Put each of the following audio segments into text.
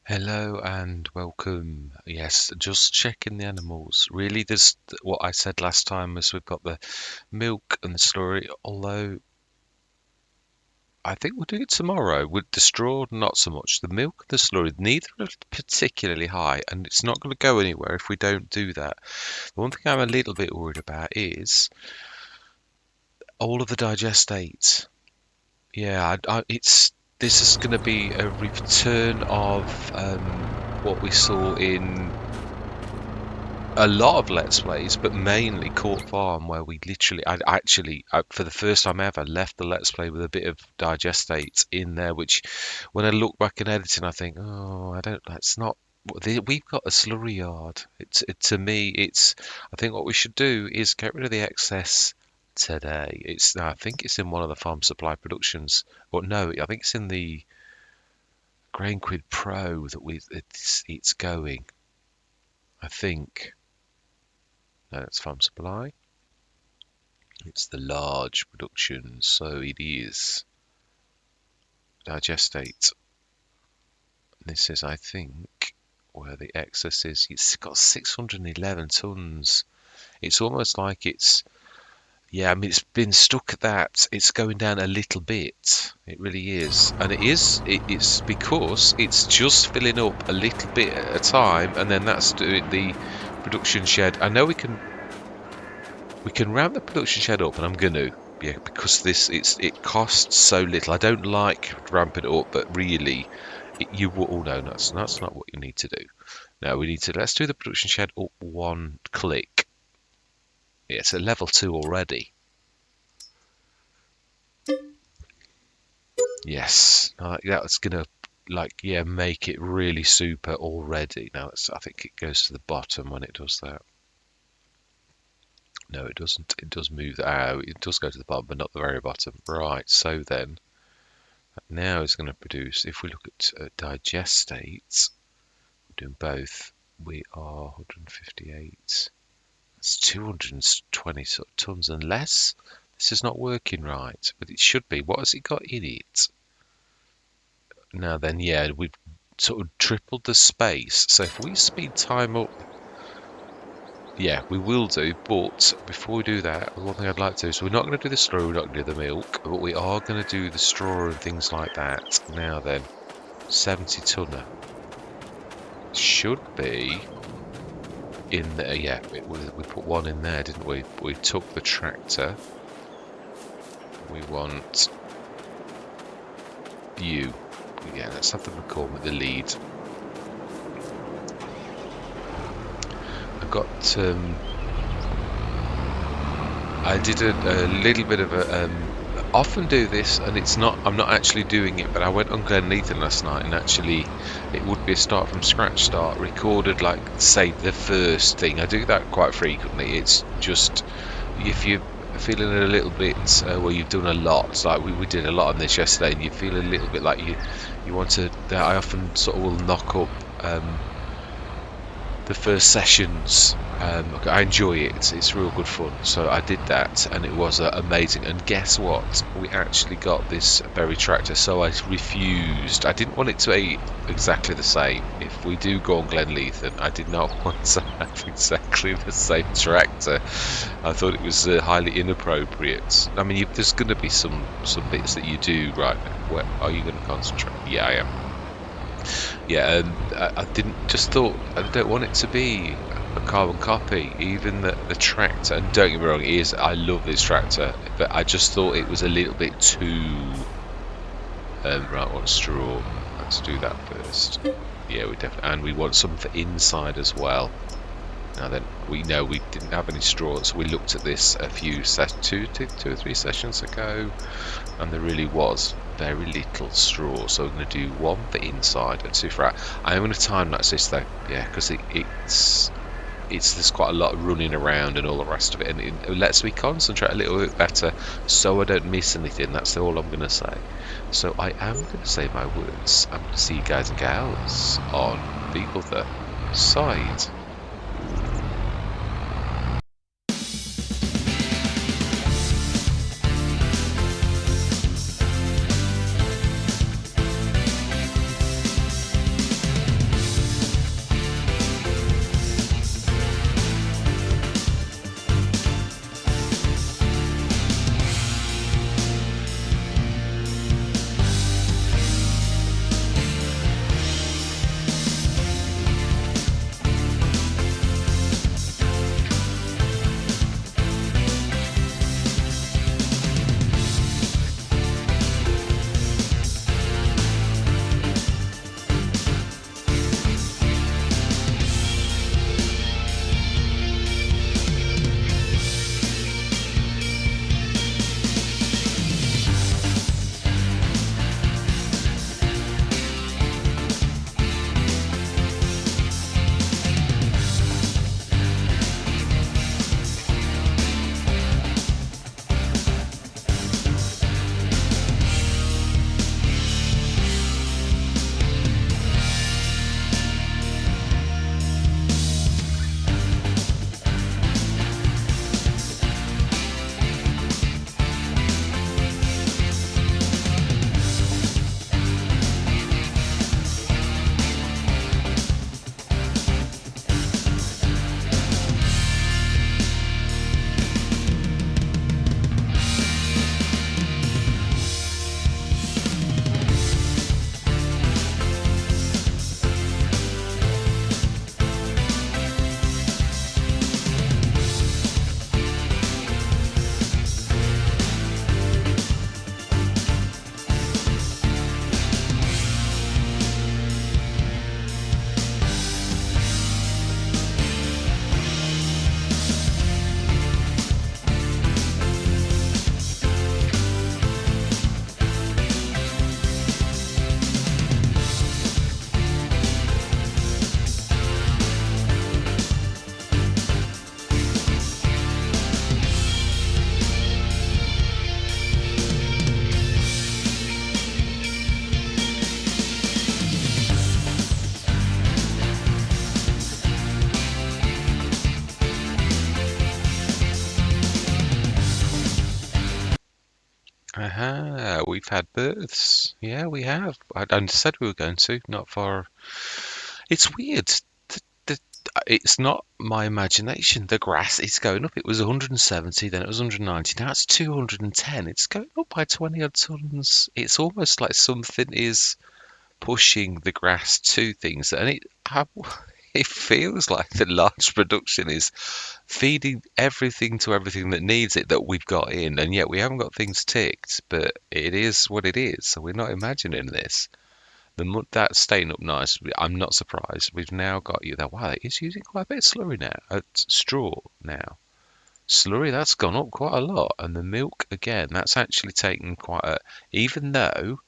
Hello and welcome. Yes, just checking the animals. Really, there's what I said last time is we've got the milk and the slurry, although I think we'll do it tomorrow. With the straw, not so much. The milk and the slurry, neither are particularly high, and it's not going to go anywhere if we don't do that. The one thing I'm a little bit worried about is all of the digestate. Yeah, it's this is going to be a return of what we saw in a lot of Let's Plays, but mainly Court Farm, where we literally, for the first time ever, left the Let's Play with a bit of digestate in there, which when I look back in editing, I think, oh, that's not, we've got a slurry yard. To me, I think what we should do is get rid of the excess today. I think it's in one of the Farm Supply Productions, or no, I think it's in the Grain Quid Pro that it's going, I think. No, that's Farm Supply. It's the large production, so it is digestate. This is, I think, where the excess is. It's got 611 tons. It's almost like it's it's been stuck at that. It's going down a little bit. It really is, and it's because it's just filling up a little bit at a time, and then that's doing the production shed. I know we can ramp the production shed up, and I'm going to, because it costs so little. I don't like ramping it up, but really, no, that's not what you need to do. No, let's do the production shed up one click. Yeah, it's at level 2 already. Yes, that's going to, make it really super already. Now, I think it goes to the bottom when it does that. No, it doesn't. It does move. It does go to the bottom, but not the very bottom. Right, so then, now it's going to produce, if we look at digestate, we're doing both, we are 158. That's 220 tons and less. This is not working right, but it should be. What has it got in it? Now then, we've sort of tripled the space. So if we speed time up, we will do, but before we do that, one thing I'd like to do, so we're not going to do the straw, we're not going to do the milk, but we are going to do the straw and things like that. Now then, 70 tonner should be in there. We put one in there, didn't we? We took the tractor. We want you. Let's have the McCormick, the lead. I've got I did a little bit of a often do this, and I'm not actually doing it, but I went on Glenleathan last night, and actually it would be a start from scratch start, recorded like, say, the first thing. I do that quite frequently. It's just if you're feeling a little bit where you've done a lot, like we did a lot on this yesterday, and you feel a little bit like you want to, I often sort of will knock up the first sessions. I enjoy it. It's real good fun. So I did that, and it was amazing. And guess what? We actually got this very tractor. So I refused. I didn't want it to be exactly the same. If we do go on Glenleathan, I did not want to have exactly the same tractor. I thought it was highly inappropriate. I mean, there's going to be some bits that you do right. Where are you going to concentrate? Yeah, I am. I thought I don't want it to be a carbon copy, even the tractor. And don't get me wrong, I love this tractor, but I just thought it was a little bit too right. What straw? Let's do that first. Yeah, we definitely, and we want some for inside as well. Now then, we know we didn't have any straw, so we looked at this a few two or three sessions ago, and there really was very little straw. So we're going to do one for inside and two for out. I am going to time lapse this though, because there's quite a lot of running around and all the rest of it, and it lets me concentrate a little bit better, so I don't miss anything. That's all I'm going to say. So I am going to say my words. I'm going to see you guys and gals on the other side. had births. Yeah, we have. I said we were going to, not far. It's weird. The, it's not my imagination. The grass is going up. It was 170, then it was 190. Now it's 210. It's going up by 20 odd tons. It's almost like something is pushing the grass to things, and it feels like the large production is feeding everything to everything that needs it that we've got in, and yet we haven't got things ticked. But it is what it is, so we're not imagining this. That's staying up nice. I'm not surprised. We've now got you there. Wow, it is using quite a bit of slurry now. Straw now. Slurry, that's gone up quite a lot. And the milk, again, that's actually taken quite a... Even though,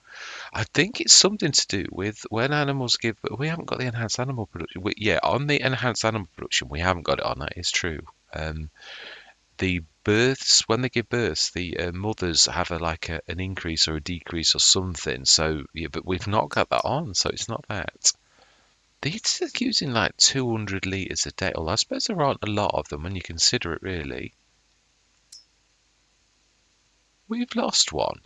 I think it's something to do with when animals give... We haven't got the enhanced animal production. Yeah, on the enhanced animal production, we haven't got it on. That is true. The births, when they give births, the mothers have an increase or a decrease or something. So yeah, but we've not got that on, so it's not that. They're using like 200 litres a day. Well, I suppose there aren't a lot of them when you consider it, really. We've lost one.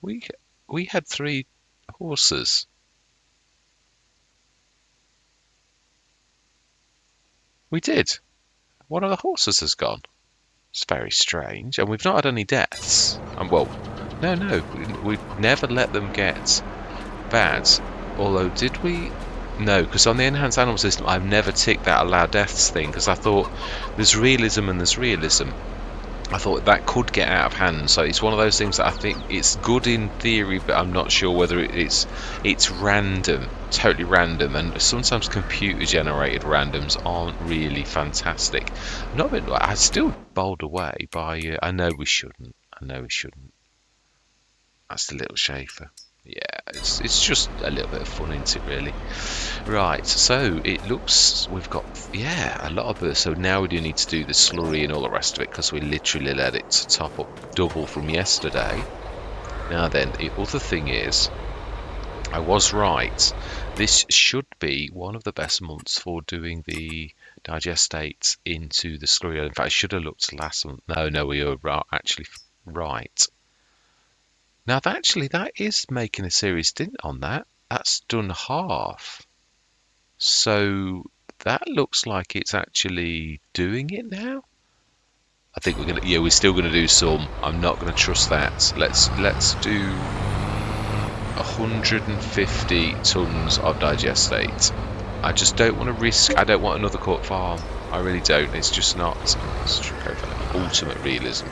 We had 3 horses. We did. One of the horses has gone. It's very strange, and we've not had any deaths. And well, no, we've never let them get bad. Although, did we? No, because on the enhanced animal system, I've never ticked that allow deaths thing because I thought there's realism and there's realism. I thought that could get out of hand, so it's one of those things that I think it's good in theory, but I'm not sure whether it's random, totally random, and sometimes computer generated randoms aren't really fantastic. Not been, I still bowled away by. I know we shouldn't. That's the little Schaefer. Yeah, it's just a little bit of fun, isn't it, really? Right, so it looks we've got, yeah, a lot of birds. So now we do need to do the slurry and all the rest of it because we literally let it top up double from yesterday. Now then, the other thing is, I was right. This should be one of the best months for doing the digestate into the slurry. In fact, I should have looked last month. No, we were actually right. Now, that is making a serious stint on that. That's done half. So that looks like it's actually doing it now. I think we're still gonna do some. I'm not gonna trust that. Let's do 150 tons of digestate. I just don't want to risk. I don't want another court farm. I really don't. It's just not. Let's go for ultimate realism.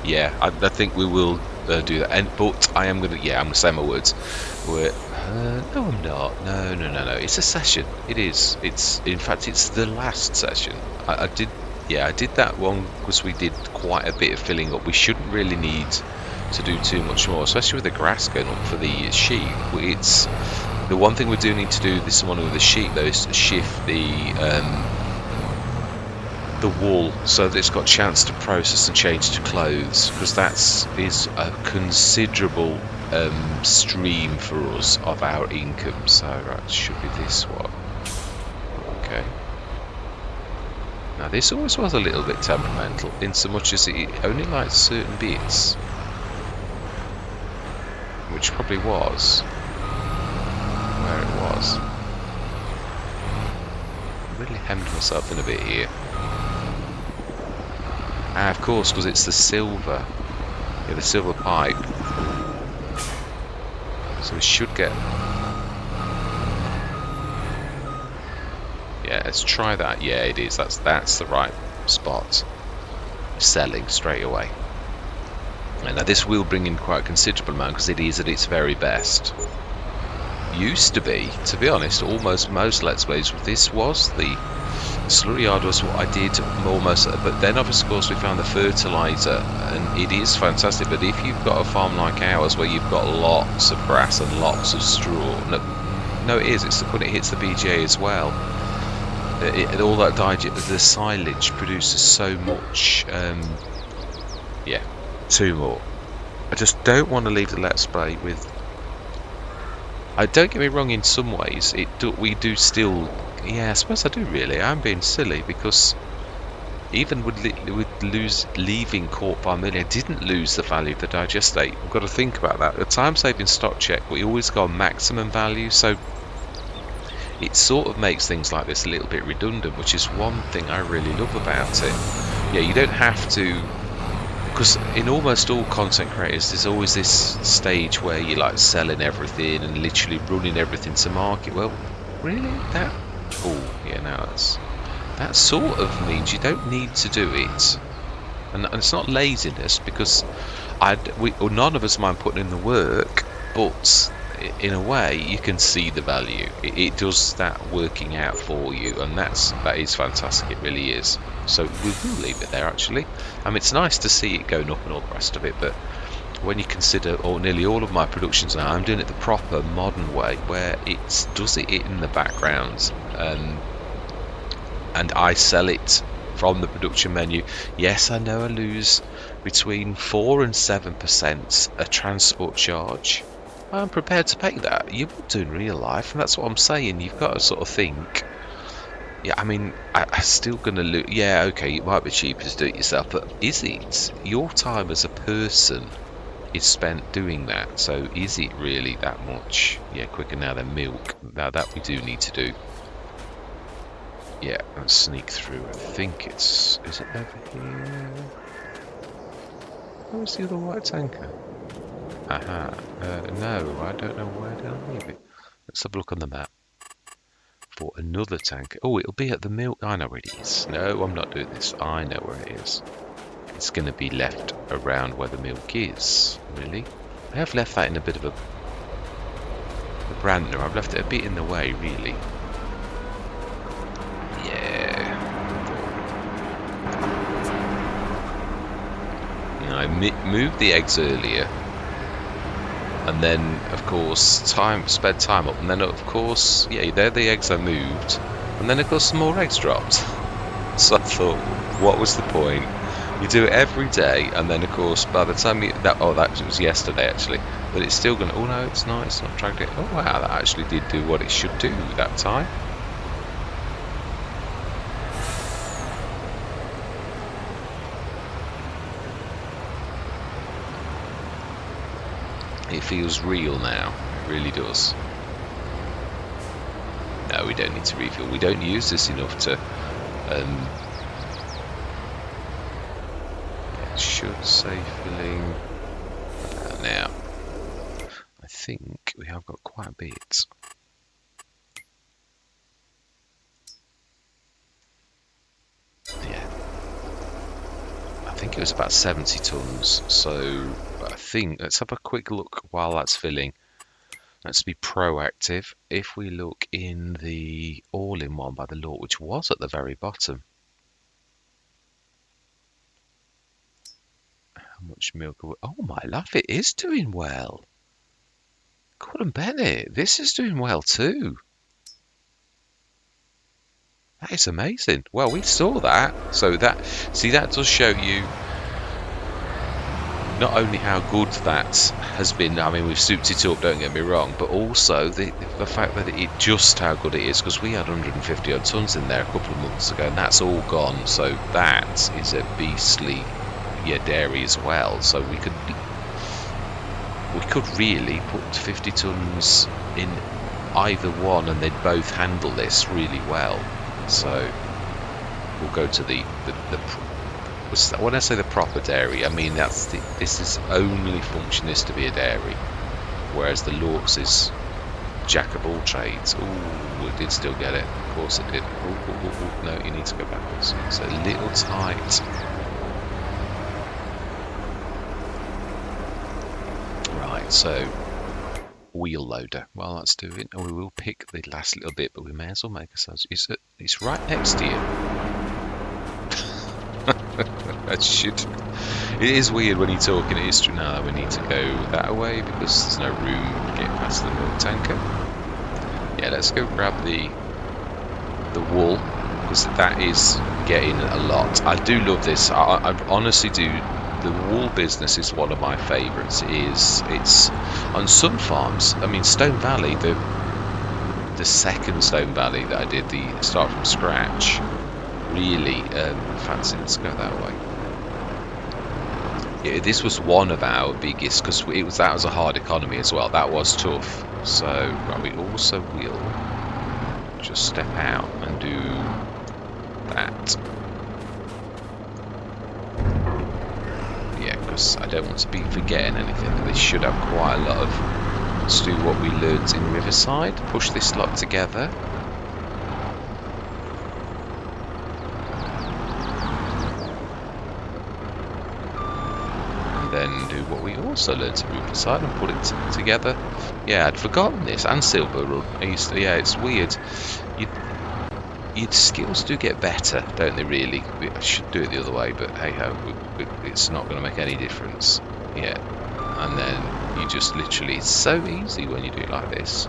Yeah, I think we will do that. But I am gonna. Yeah, I'm gonna say my words. No, I'm not. No. It's a session. It is. In fact, it's the last session. I did that one because we did quite a bit of filling up. We shouldn't really need to do too much more, especially with the grass going up for the sheep. It's the one thing we do need to do this morning with the sheep though is to shift the wool so that it's got a chance to process and change to clothes, because is a considerable stream for us of our income. So right, it should be this one. Okay. Now this always was a little bit temperamental in so much as it only likes certain bits, which probably was where it was. I really hemmed myself in a bit here. Ah, of course, because it's the silver. Yeah, the silver pipe. So we should get... Yeah, let's try that. Yeah, it is. That's the right spot. Selling straight away. And now this will bring in quite a considerable amount because it is at its very best. Used to be honest, almost most Let's Plays, this was the slurry yard was what I did almost, but then of course we found the fertiliser, and it is fantastic. But if you've got a farm like ours where you've got lots of grass and lots of straw, no, it is. It's when it hits the BGA as well. All that the silage produces so much. Yeah, 2 more. I just don't want to leave the Let's Play with I don't get me wrong. In some ways, we do still. Yeah, I suppose I do really. I'm being silly because even with leaving Court by Millie, I didn't lose the value of the digestate. We've got to think about that. The time-saving stock check, we always go on maximum value, so it sort of makes things like this a little bit redundant, which is one thing I really love about it. Yeah, you don't have to, because in almost all content creators, there's always this stage where you're like selling everything and literally running everything to market. Well, really? Oh, yeah, no, that sort of means you don't need to do it. And it's not laziness, because none of us mind putting in the work, but in a way you can see the value. It does start working out for you, and that is fantastic. It really is. So we will leave it there, actually. I mean, it's nice to see it going up and all the rest of it, but when you consider nearly all of my productions now, I'm doing it the proper modern way, where it does it in the background, and I sell it from the production menu. Yes, I know I lose between 4 and 7% a transport charge. I'm prepared to pay that. You would do in real life, and that's what I'm saying. You've got to sort of think, yeah, I mean, I'm still going to lose. Yeah, okay, it might be cheaper to do it yourself, but is it? Your time as a person is spent doing that, so is it really that much? Yeah, quicker now than milk. Now that we do need to do. Yeah, let's sneak through. I think is it over here? Where's the other white tanker? Aha. No, I don't know where did I leave it. Let's have a look on the map for another tanker. Oh, it'll be at the milk. I know where it is. No, I'm not doing this. I know where it is. It's going to be left around where the milk is. Really? I have left that in a bit of a Brandner. I've left it a bit in the way, really. I moved the eggs earlier, and then of course sped time up, and then of course, yeah, they're the eggs I moved, and then of course some more eggs dropped. So I thought, what was the point? You do it every day, and then of course by the time that was yesterday actually, but it's still gonna. Oh no, it's not dragged it. Oh wow, that actually did do what it should do that time. It feels real now. It really does. No, we don't need to refill. We don't use this enough to. It should say filling about now. I think we have got quite a bit. Yeah. I think it was about 70 tons. So I think let's have a quick look while that's filling. Let's be proactive. If we look in the all-in-one by the lot, which was at the very bottom. How much milk? Oh my life, it is doing well. Couldn't bet it. This is doing well too. That is amazing. Well, we saw that. So that does show you not only how good that has been. I mean, we've souped it up, don't get me wrong, but also the fact that just how good it is, because we had 150 odd tons in there a couple of months ago, and that's all gone. So that is a beastly, dairy as well. So we could really put 50 tons in either one, and they'd both handle this really well. So we'll go to the when I say the proper dairy, I mean this is only functionist to be a dairy, whereas the Lorks is jack of all trades. Oh, it did still get it. Of course it did. Ooh, no, you need to go backwards. It's a little tight. Right, so wheel loader. Well, let's do it. And we will pick the last little bit, but we may as well make ourselves. It's right next to you. It is weird when you're talking at history now. We need to go that way because there's no room to get past the milk tanker. Yeah, let's go grab the wool, because that is getting a lot. I do love this. I honestly do the wool business is one of my favourites. It's on some farms. I mean, Stone Valley, the second Stone Valley that I did, the start from scratch. Really, fancy. Let's go that way. Yeah, this was one of our biggest because that was a hard economy as well. That was tough. So right, we also will just step out and do that. Yeah, because I don't want to be forgetting anything. This should have quite a lot of. Let's do what we learned in Riverside. Push this lot together. Then do what we also learned in Riverside and put it together. Yeah, I'd forgotten this. And Silver Run. Yeah, it's weird. Your skills do get better, don't they, really? I should do it the other way, but hey-ho, it's not going to make any difference. Yeah. And then you just literally, it's so easy when you do it like this.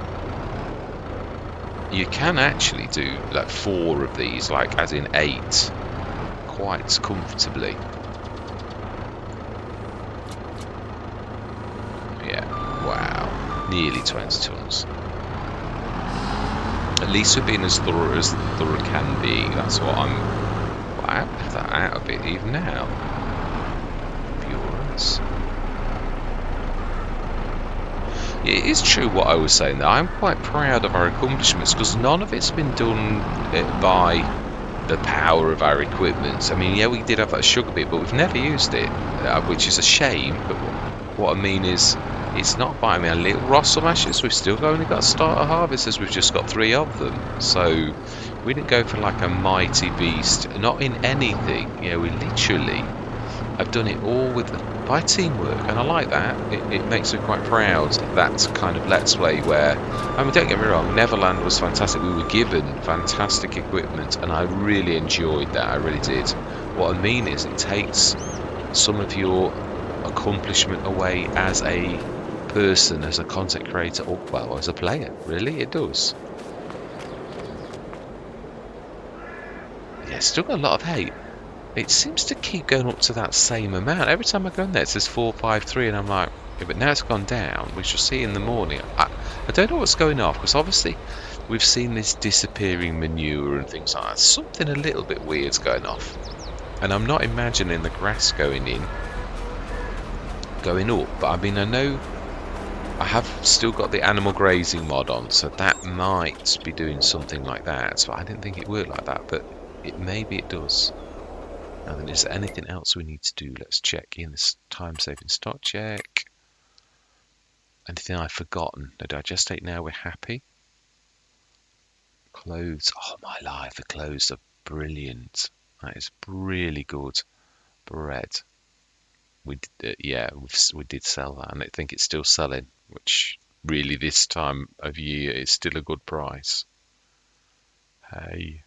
You can actually do like 4 of these, like as in 8, quite comfortably. Yeah, wow, nearly 20 tons. At least we're being as thorough can be. That's what I'm. Wow, that out a bit even now. Furious. It is true what I was saying there. I'm quite proud of our accomplishments because none of it's been done by the power of our equipment. I mean, yeah, we did have that sugar bit, but we've never used it, which is a shame. But what I mean is, it's not by a little Rossum ashes. We've still only got starter harvesters. We've just got 3 of them. So we didn't go for like a mighty beast. Not in anything. Yeah, we literally have done it all by teamwork, and I like that. It makes me quite proud. That kind of let's play where, I mean, don't get me wrong, Neverland was fantastic. We were given fantastic equipment, and I really enjoyed that. I really did. What I mean is, it takes some of your accomplishment away as a person, as a content creator, or well, as a player. Really, it does. Yeah, still got a lot of hate. It seems to keep going up to that same amount. Every time I go in there, it says 453, and I'm like, yeah, but now it's gone down. We shall see in the morning. I don't know what's going on, because obviously we've seen this disappearing manure and things like that. Something a little bit weird's going off. And I'm not imagining the grass going up, but I mean, I know I have still got the animal grazing mod on, so that might be doing something like that. So I didn't think it worked like that, but maybe it does. Now then, is there anything else we need to do? Let's check in this time-saving stock check. Anything I've forgotten? No digestate now, we're happy. Clothes, oh my life, the clothes are brilliant. That is really good. Bread. We did sell that, and I think it's still selling, which really this time of year is still a good price. Hey.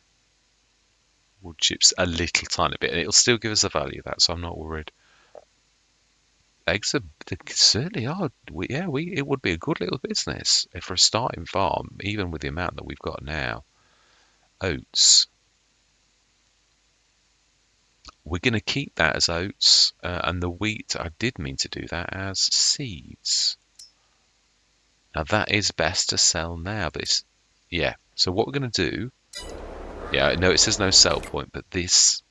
Wood chips a little tiny bit, and it'll still give us a value of that, so I'm not worried. Eggs they certainly are. It would be a good little business if for a starting farm, even with the amount that we've got now. Oats. We're going to keep that as oats, and the wheat, I did mean to do that as seeds. Now that is best to sell now, but it's, yeah. So what we're going to do, yeah, I know it says no sell point, but this,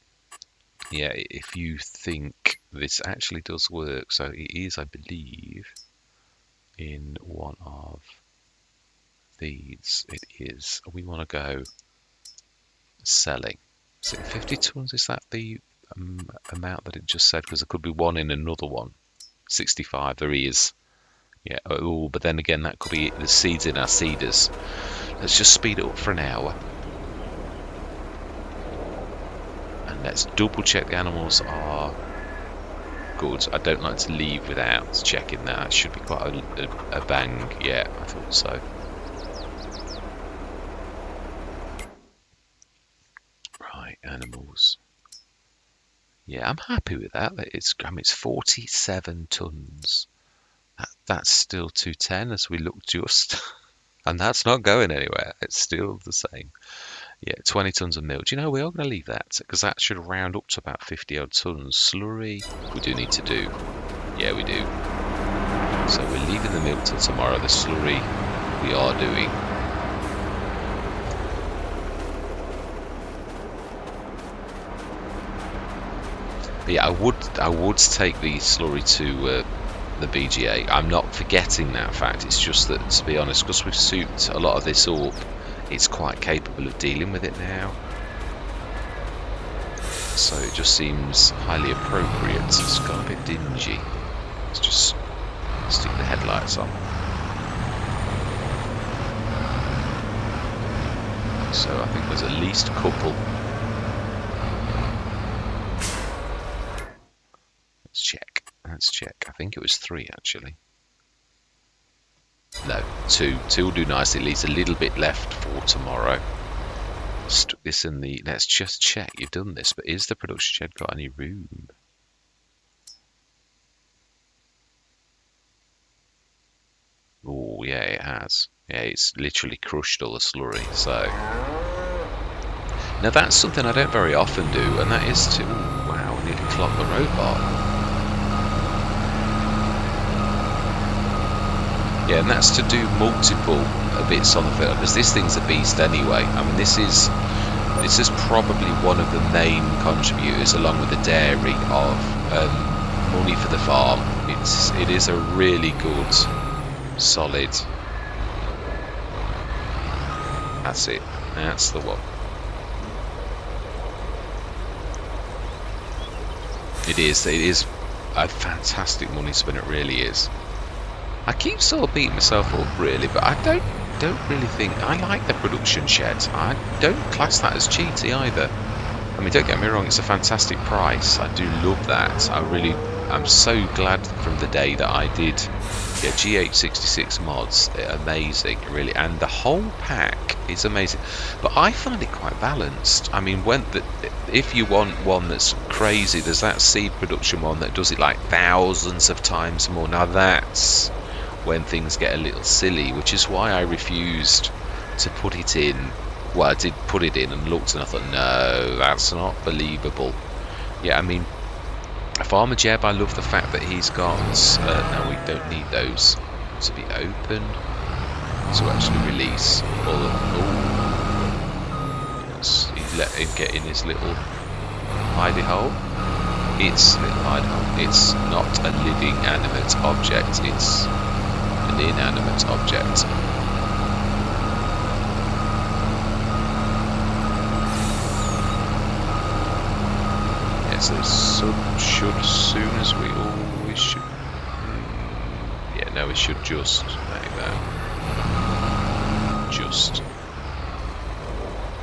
yeah, if you think this actually does work, so it is, I believe, in one of these. It is. We want to go selling. Is it 50 tons? Is that the amount that it just said? Because there could be one in another one. 65. There is. Yeah. Oh, but then again, that could be the seeds in our seeders. Let's just speed it up for an hour. And let's double check the animals are good. I don't like to leave without checking that. It should be quite a bang. Yeah, I thought so. Right, animals. Yeah, I'm happy with that. It's 47 tons. That's still 210 as we look just. And that's not going anywhere. It's still the same. Yeah, 20 tons of milk. Do you know, we are going to leave that because that should round up to about 50 odd tons. Slurry, we do need to do. Yeah, we do. So we're leaving the milk till tomorrow. The slurry we are doing. But yeah, I would take the slurry to the BGA. I'm not forgetting that fact. It's just that, to be honest, because we've souped a lot of this up, it's quite capable of dealing with it now. So it just seems highly appropriate. It's got a bit dingy. Let's just stick the headlights on. So I think there's at least a couple. Let's check. Let's check. I think it was 3 actually. No, 2. 2 will do nicely. It leaves a little bit left for tomorrow. Stuck this in the. Let's just check. You've done this, but is the production shed got any room? Oh yeah, it has. Yeah, it's literally crushed all the slurry. So now that's something I don't very often do, and that is to. Ooh, wow, I nearly clogged the road bar. Yeah, and that's to do multiple bits on the filter because this thing's a beast anyway. I mean, this is probably one of the main contributors, along with the dairy, of money for the farm. It is a really good, solid. That's it. That's the one. It is. It is a fantastic money spin. It really is. I keep sort of beating myself up really, but I don't really think I like the production shed. I don't class that as cheaty either. I mean, don't get me wrong, it's a fantastic price. I do love that. I'm so glad from the day that I did GH66 mods. They're amazing, really, and the whole pack is amazing. But I find it quite balanced. I mean, if you want one that's crazy, there's that seed production one that does it like thousands of times more. Now that's when things get a little silly, which is why I refused to put it in. Well, I did put it in and looked, and I thought, no, that's not believable. Yeah, I mean, Farmer Jeb, I love the fact that he's got. No, we don't need those to be opened to actually release all of. Oh, yes, he let him get in his little hidey hole. It's a little hidey hole. It's not a living animate object. It's an inanimate object. So the sun should, as soon as we always should. Yeah, no, it should just like that. Just.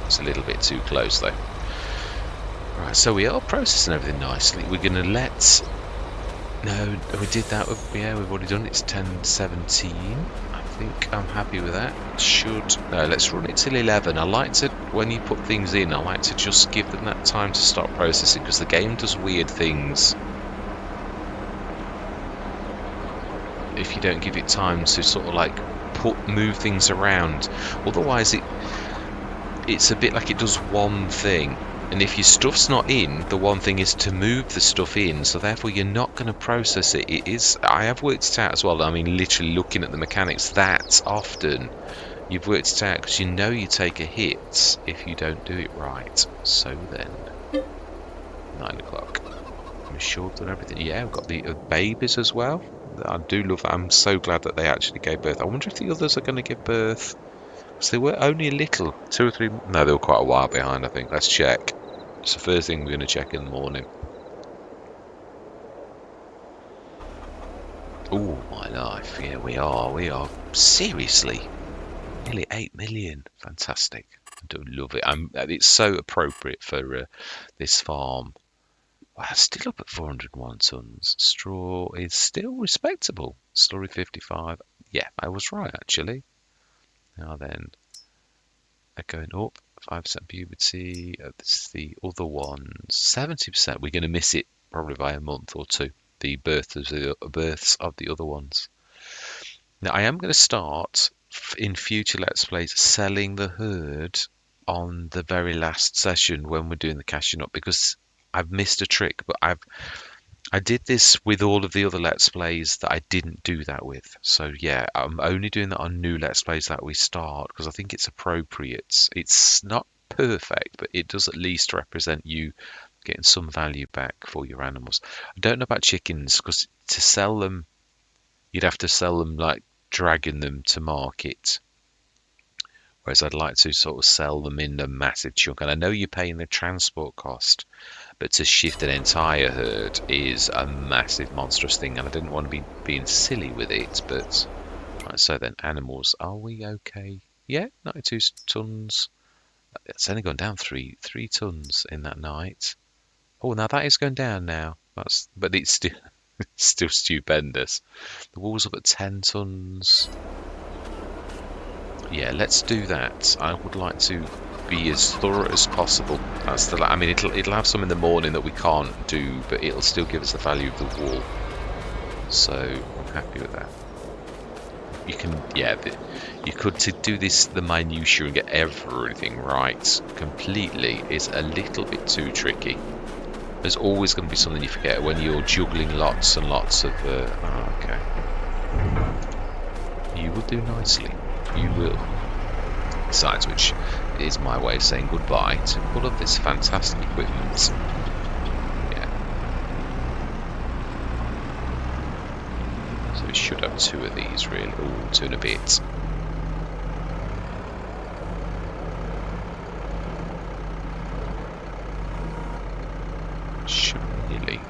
It's a little bit too close though. Right, so we are processing everything nicely. We're gonna let. No, we did that. Yeah, we've already done it. It's 10:17. I think I'm happy with that. No, let's run it till 11. I like to, when you put things in, I like to just give them that time to stop processing because the game does weird things if you don't give it time to sort of like move things around. Otherwise, it's a bit like it does one thing. And if your stuff's not in, the one thing is to move the stuff in, so therefore you're not going to process it. I have worked it out as well. I mean, literally looking at the mechanics that often, you've worked it out because you know you take a hit if you don't do it right. So then, 9 o'clock. I'm sure that everything. Yeah, we've got the babies as well. I do love that. I'm so glad that they actually gave birth. I wonder if the others are going to give birth. So they were only a little, 2 or 3. No, they were quite a while behind, I think. Let's check. It's the first thing we're going to check in the morning. Oh, my life. Yeah, we are. We are. Seriously. Nearly 8 million. Fantastic. I do love it. It's so appropriate for this farm. Wow, still up at 401 tons. Straw is still respectable. Slurry 55. Yeah, I was right, actually. Now then, they're going up. 5% puberty. This is the other ones. 70%. We're going to miss it probably by a month or two. The births of the other ones. Now I am going to start in future Let's Plays selling the herd on the very last session when we're doing the cashing up, because I've missed a trick, but I did this with all of the other Let's Plays that I didn't do that with. So yeah, I'm only doing that on new Let's Plays that we start because I think it's appropriate. It's not perfect, but it does at least represent you getting some value back for your animals. I don't know about chickens, because to sell them, you'd have to sell them like dragging them to market. Whereas I'd like to sort of sell them in a massive chunk. And I know you're paying the transport cost, but to shift an entire herd is a massive, monstrous thing. And I didn't want to be being silly with it. But right, so then, animals, are we okay? Yeah, 92 tons. It's only gone down three tons in that night. Oh, now that is going down now. But it's still it's still stupendous. The wool's up at 10 tons. Yeah, let's do that. I would like to be as thorough as possible. I mean, it'll have some in the morning that we can't do, but it'll still give us the value of the wool. So I'm happy with that. You can, yeah, you could to do this the minutiae and get everything right completely is a little bit too tricky. There's always going to be something you forget when you're juggling lots and lots of. Okay. You will do nicely. You will. Besides which, is my way of saying goodbye to all of this fantastic equipment. Yeah. So we should have 2 of these, really. Oh, 2 and a bit. Should really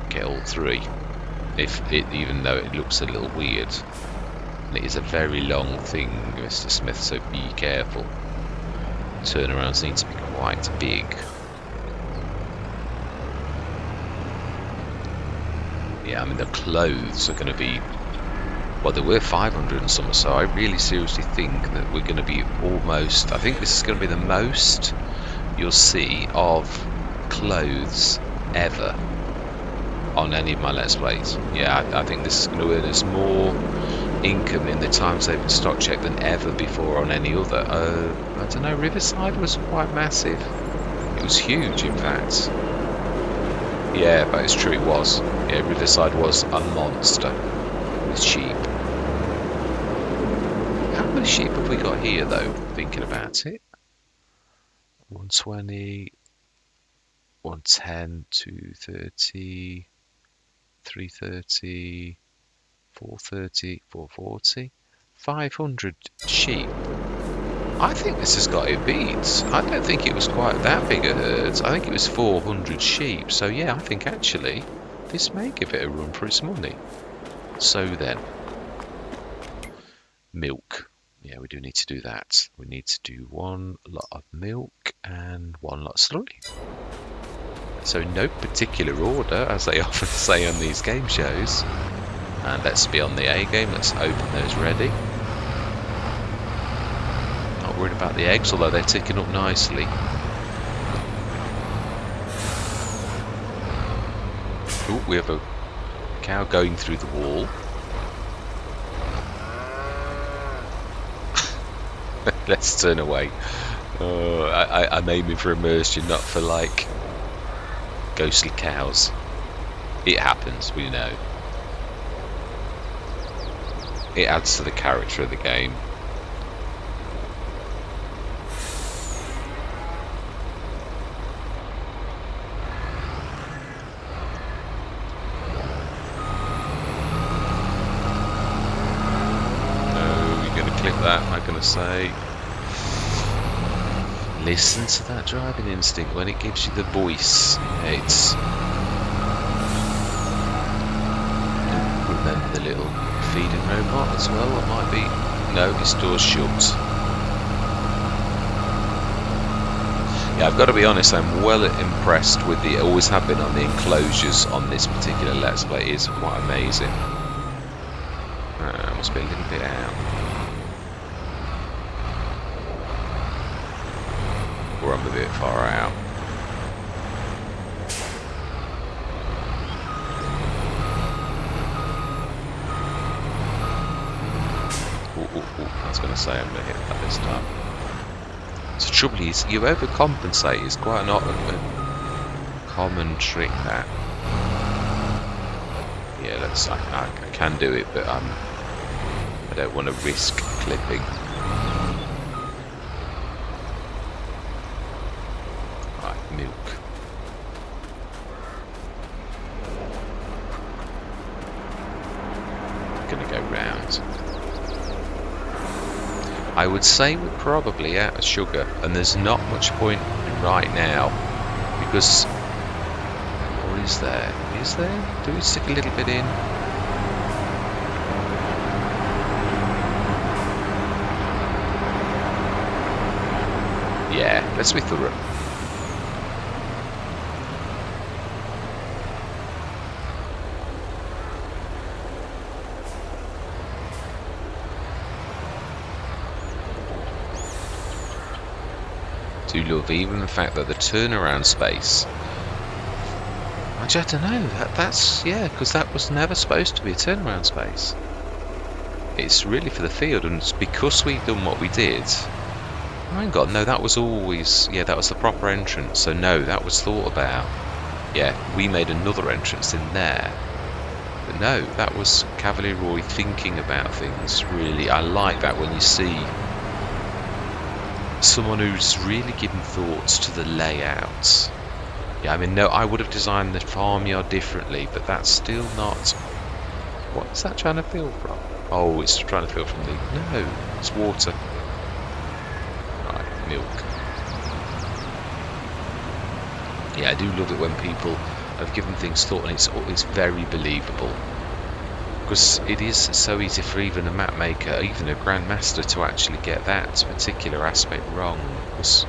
get all 3. Even though it looks a little weird. And it is a very long thing, Mr. Smith, so be careful. Turnarounds need to be quite big. Yeah, I mean, the clothes are going to be... Well, there were 500 and some, so I really seriously think that we're going to be almost... I think this is going to be the most you'll see of clothes ever on any of my Let's Plays. Yeah, I think this is going to earn us more income in the time saving stock check than ever before on any other. I don't know, Riverside was quite massive. It was huge, in fact. Yeah, but it's true, it was. Yeah, Riverside was a monster with sheep. How many sheep have we got here, though, thinking about it? 120, 110, 230, 330... 430, 440, 500 sheep. I think this has got it beat. I don't think it was quite that big a herd. I think it was 400 sheep. So yeah, I think actually this may give it a run for its money. So then, milk. Yeah, we do need to do that. We need to do 1 lot of milk and 1 lot of slurry. So no particular order, as they often say on these game shows. And let's be on the A game, let's open those ready. Not worried about the eggs, although they're ticking up nicely. Oh, we have a cow going through the wall. Let's turn away. I'm aiming for immersion, not for like ghostly cows. It happens, we know. It adds to the character of the game. No, you're going to clip that, I'm going to say. Listen to that driving instinct when it gives you the voice. It's... Remember the little feeding robot as well? It might be... No, his door's shut. Yeah, I've got to be honest, I'm well impressed with the... Always have been on the enclosures on this particular Let's Play. It is quite amazing. Must be a little bit out. Or I'm a bit far out. I was going to say I'm going to hit that this time. So the trouble is, you overcompensate. It's quite not a common trick, that. Yeah, I can do it, but I don't want to risk clipping. Right, milk. Gonna go round. I would say we're probably out of sugar, and there's not much point right now because, or is there? Is there? Do we stick a little bit in? Yeah, let's be thorough. Do love even the fact that the turnaround space. I don't know. That's yeah, because that was never supposed to be a turnaround space. It's really for the field, and it's because we've done what we did. Oh my God, no, that was always that was the proper entrance. So no, that was thought about. Yeah, we made another entrance in there. But no, that was Cavalier Roy thinking about things. Really, I like that when you see someone who's really given thoughts to the layout. Yeah, I mean, no, I would have designed the farmyard differently, but that's still not. What's that trying to fill from? Oh, it's trying to fill from the. No, it's water. Right, milk. Yeah, I do love it when people have given things thought, and it's very believable. Because it is so easy for even a map maker, even a grandmaster, to actually get that particular aspect wrong. Because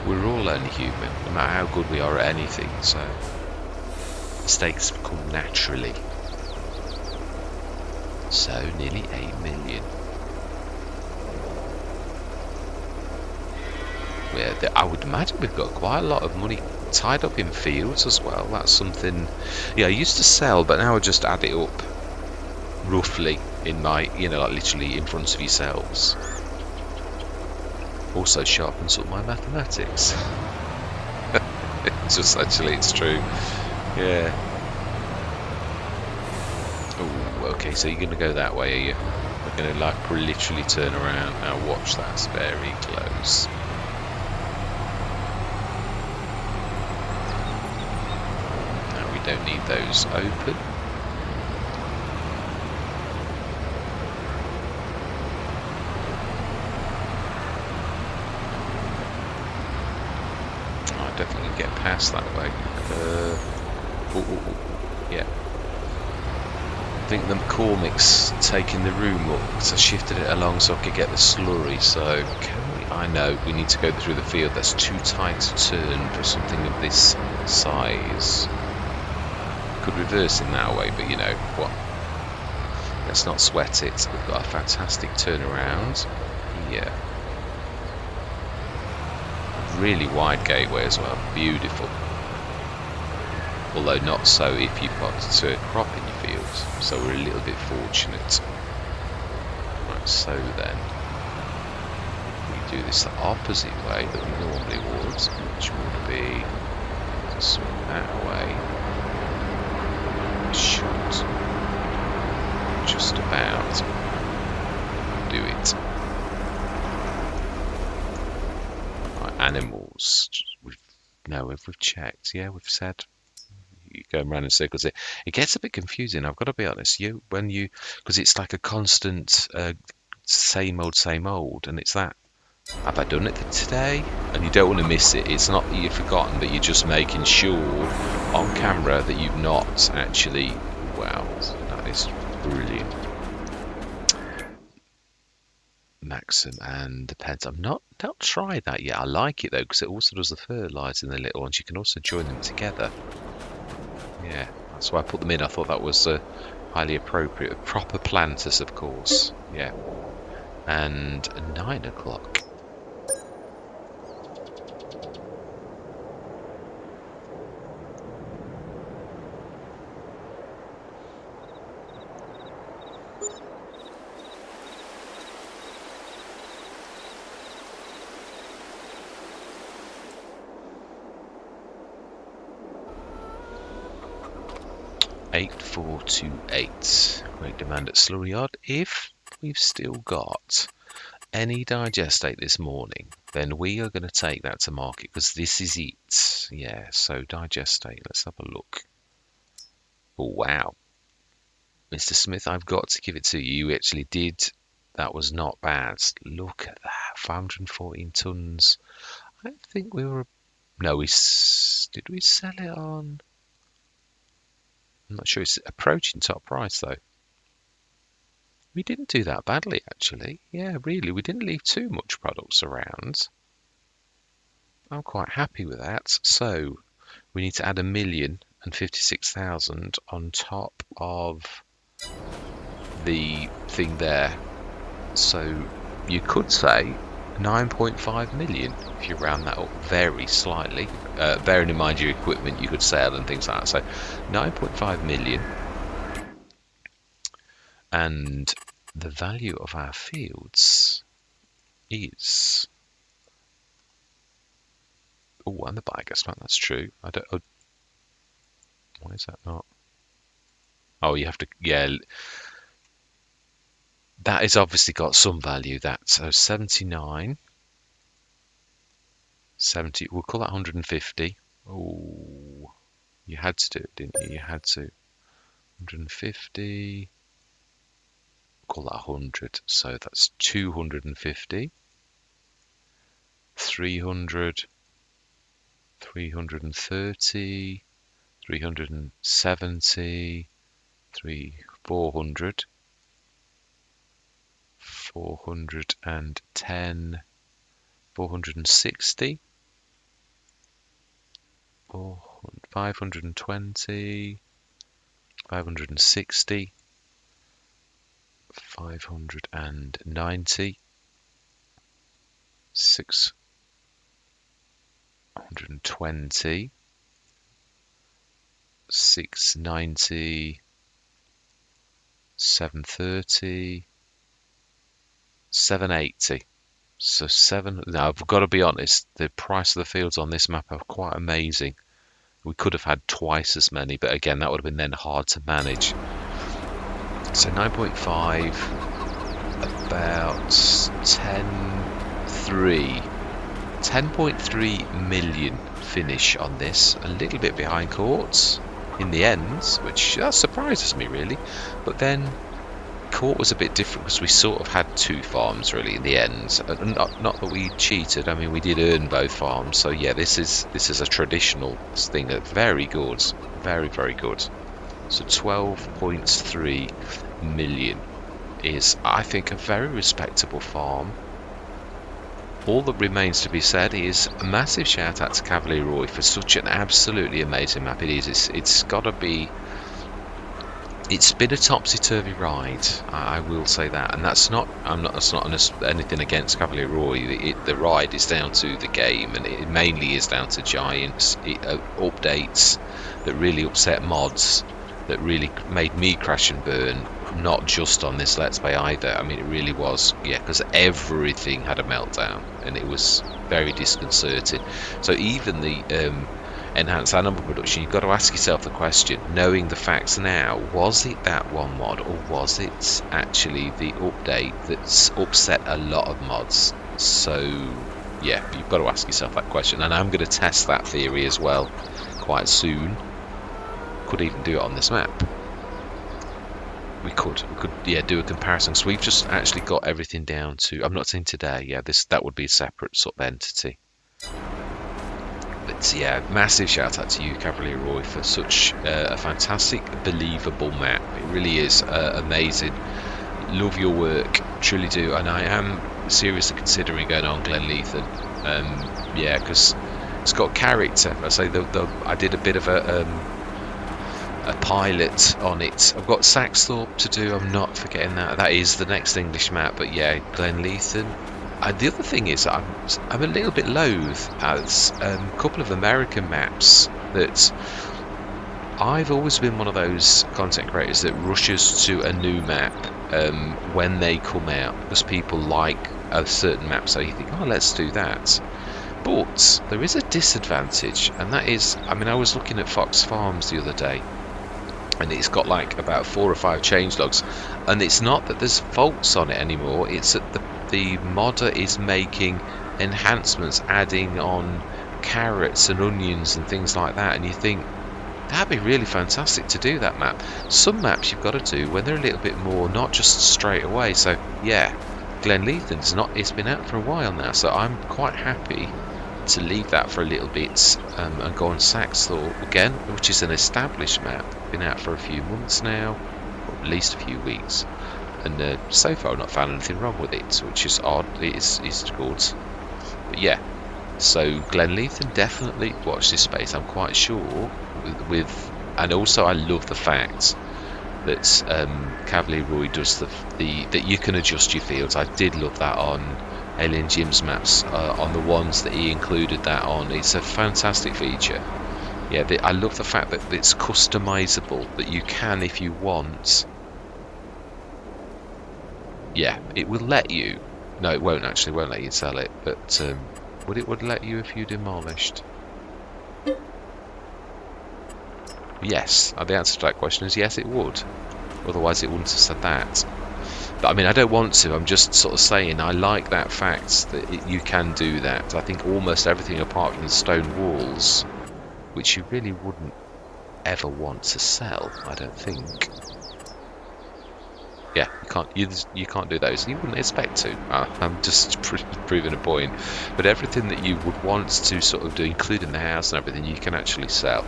we're all only human, no matter how good we are at anything. So mistakes come naturally. So nearly 8 million. Yeah, I would imagine we've got quite a lot of money tied up in fields as well. That's something. Yeah, I used to sell, but now I just add it up. Roughly in my, like literally in front of yourselves. Also sharpens up my mathematics. It's true. Yeah. Oh, okay, so you're going to go that way, are you? We're going to literally turn around. Now watch, that's very close. Now we don't need those open. I don't think we can get past that way. Yeah. I think the McCormick's taking the room up because I shifted it along so I could get the slurry. So can we? I know we need to go through the field. That's too tight to turn for something of this size. Could reverse in that way, but you know what? Let's not sweat it. We've got a fantastic turnaround here. Really wide gateway as well. Beautiful. Although not so if you've got a crop in your fields, so we're a little bit fortunate. Right, so then we do this the opposite way that we normally would, which would be to swing that way. We should just about do it. Right, animals. We've checked. Yeah, we've said. Going around in circles, it gets a bit confusing. I've got to be honest. Because it's like a constant same old, and it's that. Have I done it today? And you don't want to miss it. It's not that you've forgotten, but you're just making sure on camera that you've not actually. Wow, that is brilliant. Maxim and depends. I've not tried that yet. I like it though because it also does the fertilising the little ones. You can also join them together. Yeah, that's why I put them in. I thought that was highly appropriate. Proper planters, of course. Yeah. And 9 o'clock. 8428. Great demand at Slurry Yard. If we've still got any digestate this morning, then we are going to take that to market because this is it. Yeah, so digestate. Let's have a look. Oh, wow. Mr. Smith, I've got to give it to you. You actually did. That was not bad. Look at that. 514 tons. I think we were... No, did we sell it on... I'm not sure. It's approaching top price, though. We didn't do that badly, actually. Yeah, really. We didn't leave too much products around. I'm quite happy with that. So we need to add 1,056,000 on top of the thing there. So you could say 9.5 million if you round that up very slightly. Bearing in mind your equipment you could sell and things like that. So 9.5 million. And the value of our fields is... Oh, and the biogas plant, that's true. I don't... Oh, why is that not? Oh, you have to... Yeah. That has obviously got some value, that. So 79. 70. We'll call that 150. Oh, you had to do it, didn't you? You had to. 150. Call that 100. So that's 250. 300. 330. 370. 400. 410. 460. 520. 560. 590. 620. 690. 730. 780. So now I've got to be honest, the price of the fields on this map are quite amazing. We could have had twice as many, but again, that would have been then hard to manage. So 9.5, about 10.3 million finish on this. A little bit behind Courts in the ends, which that surprises me really. But then Court was a bit different because we sort of had two farms really in the end. Not that we cheated. I mean, we did earn both farms. So yeah, this is a traditional thing. Very good, very good. So 12.3 million is, I think, a very respectable farm. All that remains to be said is a massive shout out to Cavalier Roy for such an absolutely amazing map. It is. It's got to be. It's been a topsy-turvy ride, I will say that, and that's not anything against Cavalier Roy. The ride is down to the game, and it mainly is down to Giants updates that really upset mods, that really made me crash and burn. Not just on this Let's Play either. I mean, it really was, yeah, because everything had a meltdown, and it was very disconcerting. So even the enhanced animal production, you've got to ask yourself the question, knowing the facts now, was it that one mod, or was it actually the update that's upset a lot of mods? So yeah, you've got to ask yourself that question, and I'm going to test that theory as well quite soon. Could even do it on this map. We could yeah, do a comparison. So we've just actually got everything down to, I'm not saying today, yeah, that would be a separate sort of entity. But yeah, massive shout out to you, Cavalier Roy, for such a fantastic, believable map. It really is amazing. Love your work, truly do, and I am seriously considering going on Glenleithen. Yeah, because it's got character. I say I did a bit of a pilot on it. I've got Saxthorpe to do. I'm not forgetting that. That is the next English map. But yeah, Glenleithen. The other thing is I'm a little bit loath as a couple of American maps that I've always been one of those content creators that rushes to a new map when they come out because people like a certain map, so you think, oh, let's do that. But there is a disadvantage, and that is, I mean, I was looking at Fox Farms the other day, and it's got like about 4 or 5 changelogs, and it's not that there's faults on it anymore, it's that the modder is making enhancements, adding on carrots and onions and things like that, and you think that'd be really fantastic to do that map. Some maps you've got to do when they're a little bit more, not just straight away. So yeah, Glenleithan's it's been out for a while now, so I'm quite happy to leave that for a little bit and go on Saxthorpe again, which is an established map, been out for a few months now, or at least a few weeks, and so far I've not found anything wrong with it, which is odd. It's good, but yeah. So Glenleithan, definitely watch this space. I'm quite sure with and also I love the fact that Cavalier Roy does that you can adjust your fields. I did love that on Alien Jim's maps, on the ones that he included that on. It's a fantastic feature. Yeah, I love the fact that it's customizable, that you can, if you want. Yeah, it will let you. No, it won't actually. It won't let you sell it, but would let you if you demolished? Yes. The answer to that question is yes, it would. Otherwise, it wouldn't have said that. But I mean, I don't want to. I'm just sort of saying I like that fact that you can do that. I think almost everything apart from the stone walls, which you really wouldn't ever want to sell, I don't think. Yeah, you can't do those. You wouldn't expect to. I'm just proving a point. But everything that you would want to sort of do, including the house and everything, you can actually sell,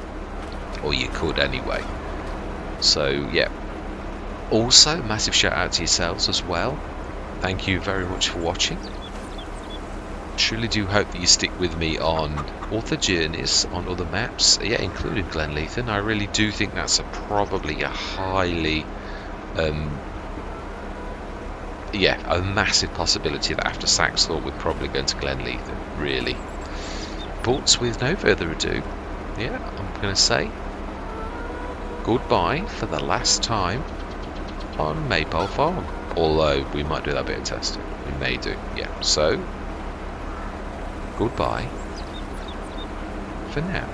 or you could anyway. So yeah. Also, massive shout out to yourselves as well. Thank you very much for watching. Truly do hope that you stick with me on other journeys, on other maps, yeah, including Glenleithan. I really do think that's probably a highly, a massive possibility that after Saxthorpe we're probably going to Glenleithan, really. But with no further ado, yeah, I'm going to say goodbye for the last time on Maypole Farm, although we might do that bit of testing. We may do, yeah. So goodbye for now.